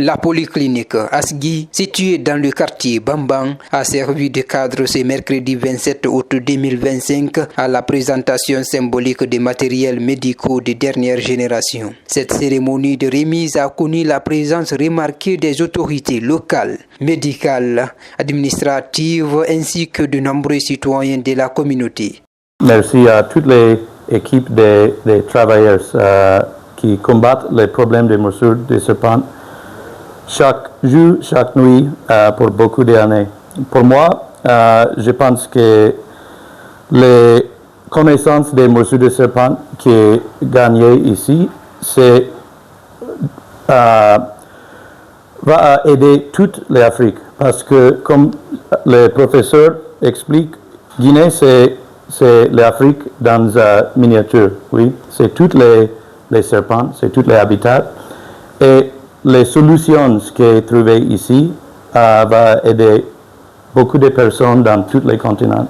La polyclinique Asgui, située dans le quartier Bambang, a servi de cadre ce mercredi 27 août 2025 à la présentation symbolique des matériels médicaux de dernière génération. Cette cérémonie de remise a connu la présence remarquée des autorités locales, médicales, administratives ainsi que de nombreux citoyens de la communauté. Merci à toutes les équipes des travailleurs qui combattent les problèmes des morsures de serpents chaque jour, chaque nuit, pour beaucoup d'années. Pour moi, je pense que les connaissances des morsures de serpents qui est gagnées ici, va aider toute l'Afrique. Parce que, comme le professeur explique, Guinée, c'est l'Afrique dans miniature. Oui, c'est tous les serpents, c'est tous les habitats. Et les solutions qui sont trouvées ici vont aider beaucoup de personnes dans tous les continents.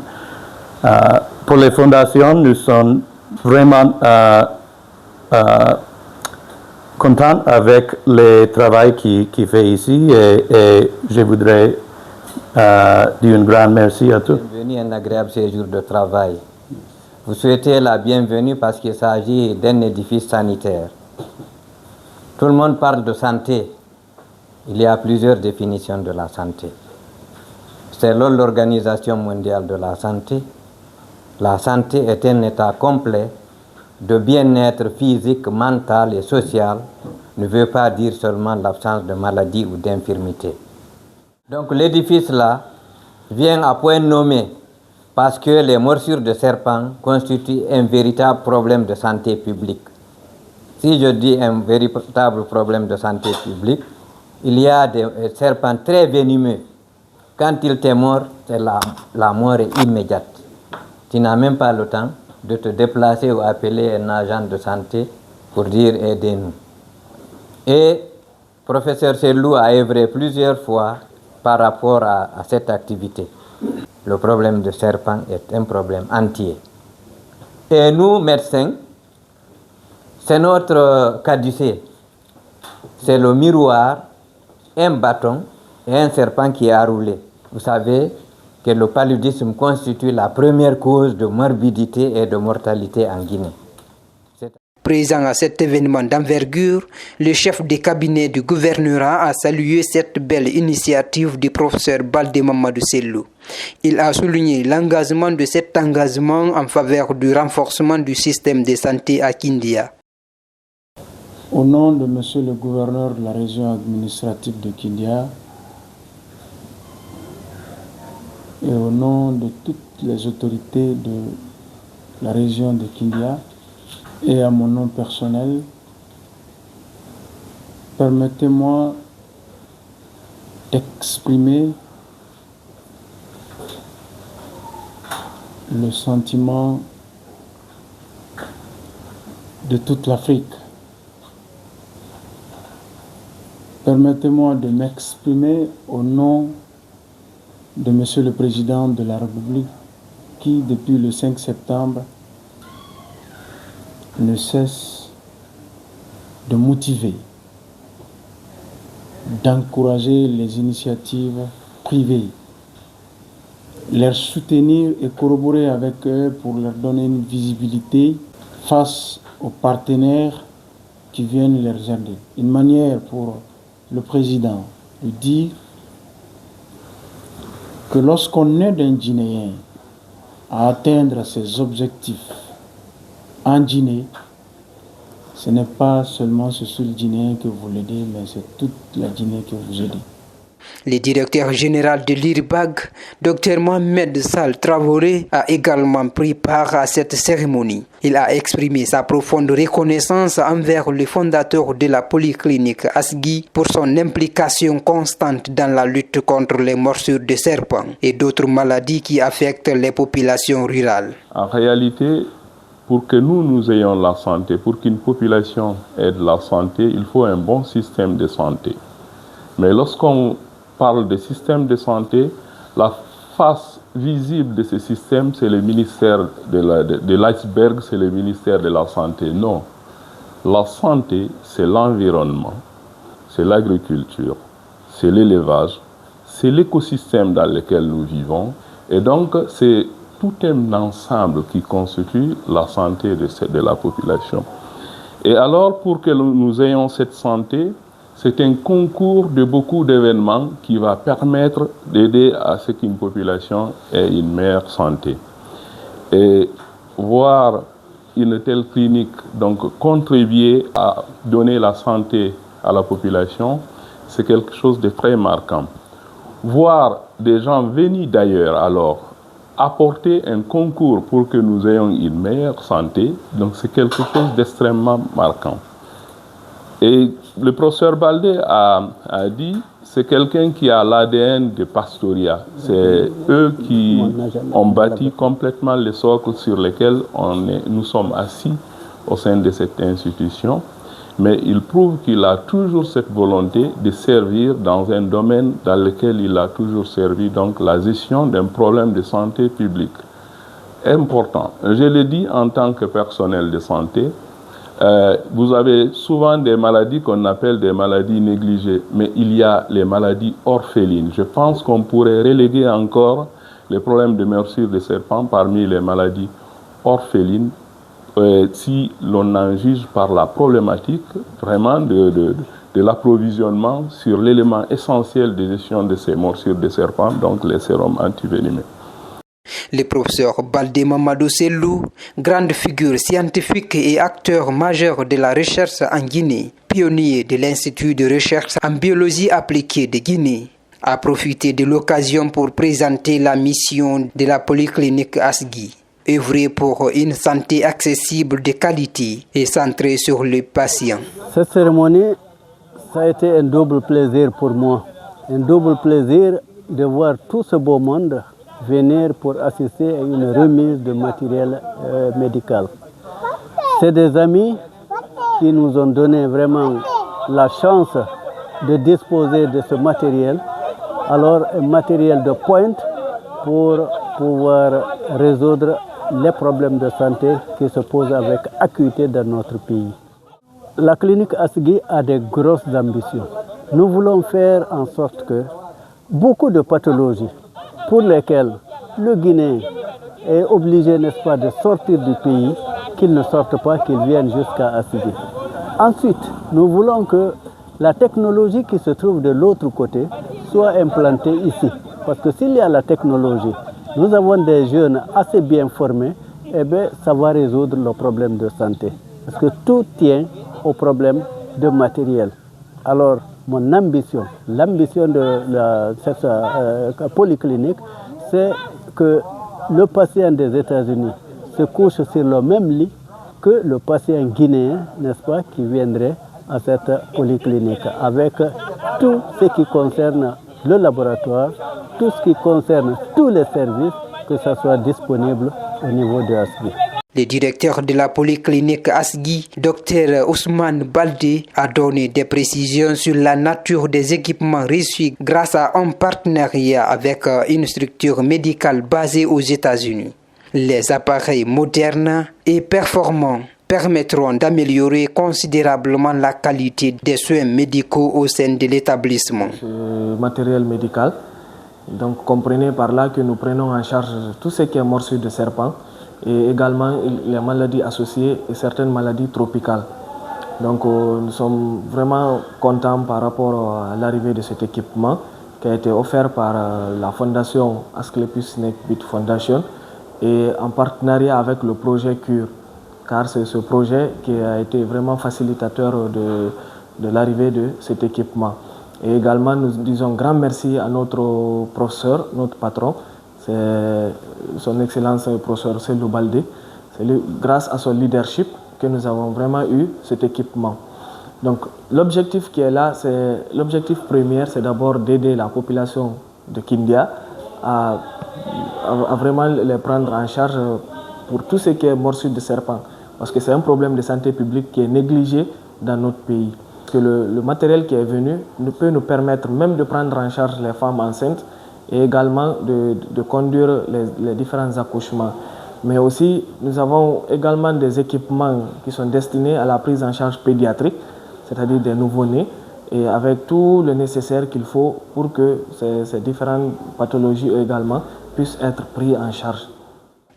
Pour les fondations, nous sommes vraiment contents avec le travail qui fait ici et je voudrais dire un grand merci à tous. Bienvenue à un agréable séjour de travail. Vous souhaitez la bienvenue parce qu'il s'agit d'un édifice sanitaire. Tout le monde parle de santé. Il y a plusieurs définitions de la santé. Selon l'Organisation mondiale de la santé est un état complet de bien-être physique, mental et social, ne veut pas dire seulement l'absence de maladie ou d'infirmité. Donc l'édifice là vient à point nommé parce que les morsures de serpents constituent un véritable problème de santé publique. Si je dis un véritable problème de santé publique, il y a des serpents très venimeux. Quand ils te mordent, la mort est immédiate. Tu n'as même pas le temps de te déplacer ou appeler un agent de santé pour dire aidez-nous. Et professeur Sellou a œuvré plusieurs fois par rapport à cette activité. Le problème de serpent est un problème entier. Et nous, médecins, c'est notre caducée. C'est le miroir, un bâton et un serpent qui est enroulé. Vous savez que le paludisme constitue la première cause de morbidité et de mortalité en Guinée. Présent à cet événement d'envergure, le chef de cabinet du gouvernorat a salué cette belle initiative du professeur Baldé Mamadou Sellou. Il a souligné l'engagement de cet engagement en faveur du renforcement du système de santé à Kindia. Au nom de Monsieur le gouverneur de la région administrative de Kindia et au nom de toutes les autorités de la région de Kindia et à mon nom personnel, permettez-moi d'exprimer le sentiment de toute l'Afrique. Permettez-moi de m'exprimer au nom de Monsieur le Président de la République qui, depuis le 5 septembre, ne cesse de motiver, d'encourager les initiatives privées, les soutenir et corroborer avec eux pour leur donner une visibilité face aux partenaires qui viennent leur aider. Une manière pour le président de dire que lorsqu'on aide un Guinéen à atteindre ses objectifs en Guinée, ce n'est pas seulement ce seul Guinéen que vous l'aidez, mais c'est toute la Guinée que vous aidez. Le directeur général de l'IRBAG, Dr Mohamed Sal Traoré, a également pris part à cette cérémonie. Il a exprimé sa profonde reconnaissance envers le fondateur de la polyclinique Asgui pour son implication constante dans la lutte contre les morsures de serpents et d'autres maladies qui affectent les populations rurales. En réalité, pour que nous ayons la santé, pour qu'une population ait de la santé, il faut un bon système de santé. Mais lorsqu'on parle de système de santé, la face visible de ce système, c'est le ministère de l'iceberg, c'est le ministère de la Santé. Non, la santé, c'est l'environnement. c'est l'agriculture, c'est l'élevage, c'est l'écosystème dans lequel nous vivons. Et donc, c'est tout un ensemble qui constitue la santé de la population. Et alors, pour que nous ayons cette santé, c'est un concours de beaucoup d'événements qui va permettre d'aider à ce qu'une population ait une meilleure santé. Et voir une telle clinique donc contribuer à donner la santé à la population, c'est quelque chose de très marquant. Voir des gens venus d'ailleurs alors apporter un concours pour que nous ayons une meilleure santé, donc c'est quelque chose d'extrêmement marquant. Et le professeur Baldé a dit, c'est quelqu'un qui a l'ADN de Pastoria. C'est eux qui ont bâti complètement les socles sur lesquels nous sommes assis au sein de cette institution. Mais il prouve qu'il a toujours cette volonté de servir dans un domaine dans lequel il a toujours servi, donc la gestion d'un problème de santé publique. Important. Je le dis en tant que personnel de santé, vous avez souvent des maladies qu'on appelle des maladies négligées, mais il y a les maladies orphelines. Je pense qu'on pourrait reléguer encore les problèmes de morsure de serpent parmi les maladies orphelines, si l'on en juge par la problématique vraiment de l'approvisionnement sur l'élément essentiel de gestion de ces morsures de serpent, donc les sérums antivenimeux. Le professeur Baldé Mamadou Sellou, grande figure scientifique et acteur majeur de la recherche en Guinée, pionnier de l'Institut de recherche en biologie appliquée de Guinée, a profité de l'occasion pour présenter la mission de la polyclinique Asgui. Œuvrer pour une santé accessible de qualité et centrée sur les patients. Cette cérémonie, ça a été un double plaisir pour moi. Un double plaisir de voir tout ce beau monde venir pour assister à une remise de matériel médical. C'est des amis qui nous ont donné vraiment la chance de disposer de ce matériel. Alors, un matériel de pointe pour pouvoir résoudre les problèmes de santé qui se posent avec acuité dans notre pays. La clinique Asgui a de grosses ambitions. Nous voulons faire en sorte que beaucoup de pathologies pour lesquelles le Guinéen est obligé, n'est-ce pas, de sortir du pays, qu'ils ne sortent pas, qu'ils viennent jusqu'à Asgui. Ensuite, nous voulons que la technologie qui se trouve de l'autre côté soit implantée ici. Parce que s'il y a la technologie, nous avons des jeunes assez bien formés, eh bien, ça va résoudre le problème de santé. Parce que tout tient au problème de matériel. Alors, mon ambition, l'ambition de cette polyclinique, c'est que le patient des États-Unis se couche sur le même lit que le patient guinéen, n'est-ce pas, qui viendrait à cette polyclinique, avec tout ce qui concerne le laboratoire, tout ce qui concerne tous les services, que ça soit disponible au niveau de Asgui. Le directeur de la polyclinique Asgui, Dr Ousmane Baldé, a donné des précisions sur la nature des équipements reçus grâce à un partenariat avec une structure médicale basée aux États-Unis. Les appareils modernes et performants permettront d'améliorer considérablement la qualité des soins médicaux au sein de l'établissement. Ce matériel médical, donc comprenez par là que nous prenons en charge tout ce qui est morsure de serpent et également les maladies associées et certaines maladies tropicales. Donc nous sommes vraiment contents par rapport à l'arrivée de cet équipement qui a été offert par la fondation Asclepius Snake Pit Foundation et en partenariat avec le projet CURE, car c'est ce projet qui a été vraiment facilitateur de l'arrivée de cet équipement. Et également, nous disons grand merci à notre professeur, notre patron, c'est son Excellence le professeur Sellou Baldé. C'est grâce à son leadership que nous avons vraiment eu cet équipement. Donc l'objectif qui est là, l'objectif premier, c'est d'abord d'aider la population de Kindia à vraiment les prendre en charge pour tout ce qui est morsure de serpent. Parce que c'est un problème de santé publique qui est négligé dans notre pays. Que le matériel qui est venu peut nous permettre même de prendre en charge les femmes enceintes et également de conduire les différents accouchements. Mais aussi, nous avons également des équipements qui sont destinés à la prise en charge pédiatrique, c'est-à-dire des nouveau-nés, et avec tout le nécessaire qu'il faut pour que ces différentes pathologies également puissent être prises en charge.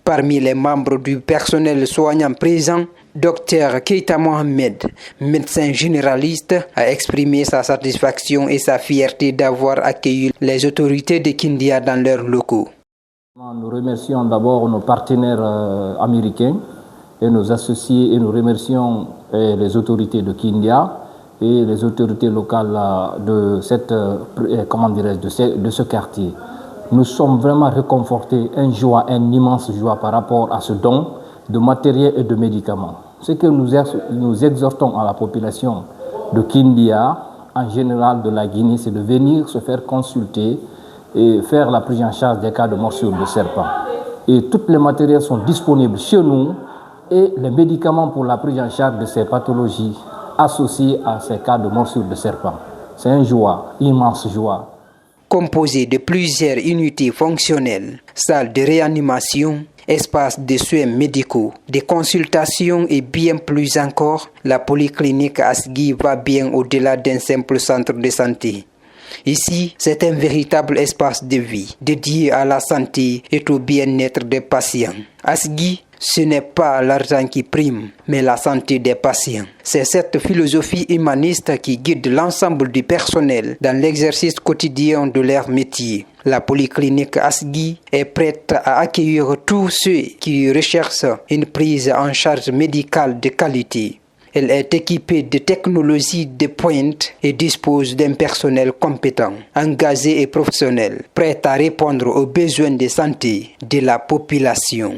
Parmi les membres du personnel soignant présent, Dr Keita Mohamed, médecin généraliste, a exprimé sa satisfaction et sa fierté d'avoir accueilli les autorités de Kindia dans leurs locaux. Nous remercions d'abord nos partenaires américains et nos associés et nous remercions les autorités de Kindia et les autorités locales de ce quartier. Nous sommes vraiment réconfortés, une immense joie par rapport à ce don de matériel et de médicaments. Ce que nous exhortons à la population de Kindia, en général de la Guinée, c'est de venir se faire consulter et faire la prise en charge des cas de morsure de serpent. Et tous les matériels sont disponibles chez nous et les médicaments pour la prise en charge de ces pathologies associées à ces cas de morsure de serpent. C'est une joie, immense joie. Composé de plusieurs unités fonctionnelles, salles de réanimation, espaces de soins médicaux, des consultations et bien plus encore, la polyclinique Asgui va bien au-delà d'un simple centre de santé. Ici, c'est un véritable espace de vie dédié à la santé et au bien-être des patients. Asgui, ce n'est pas l'argent qui prime, mais la santé des patients. C'est cette philosophie humaniste qui guide l'ensemble du personnel dans l'exercice quotidien de leur métier. La polyclinique Asgui est prête à accueillir tous ceux qui recherchent une prise en charge médicale de qualité. Elle est équipée de technologies de pointe et dispose d'un personnel compétent, engagé et professionnel, prêt à répondre aux besoins de santé de la population.